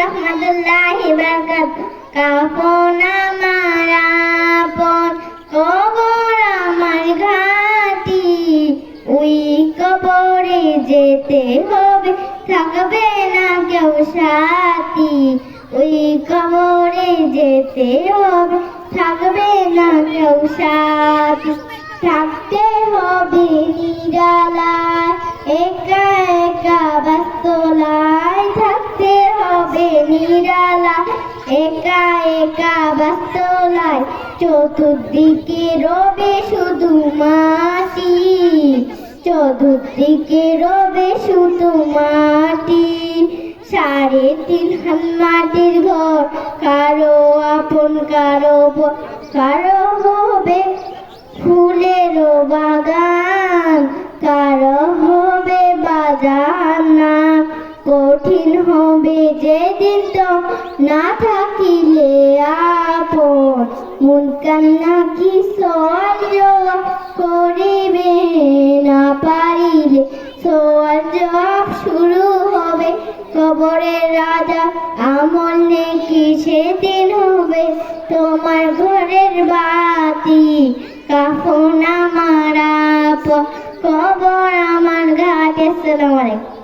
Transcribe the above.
রহমাতুল্লাহি বারাকাতুহু। কাফন আমার আপন, কবর আমার ঘাঁটি, ওই কবরে যেতে হবে, থাকবে না কেউ সাথী। ওই কবরে যেতে হবে, থাকবে না কেউ সাথী। থাকতে হবে নিরালায়, একা একা বাস্তলায়। থাকতে হবে নিরালায়, একা একা বাস্তলায়। চতুর্দিকে রবে শুধু মাটি, চতুর্দিকে রবে শুধু মাটি। 3.5 হাত মাটির ঘর, কারো আপন কারো পর। কারো হবে ফুলের বাগান, কারো হবে বাজানা। কঠিন হবে যেদিন তো না থাকিলে আপন, মন কান্না কি সওয়াল জবাব করিবে না পারিলে। সওয়াল জবাব শুরু হবে, কবরের রাজা আমল নেকি সেদিন হবে তোমার ঘরের বাতি। কাফন আমার আপন, কবর আমার ঘাটে। আসসালামু আলাইকুম।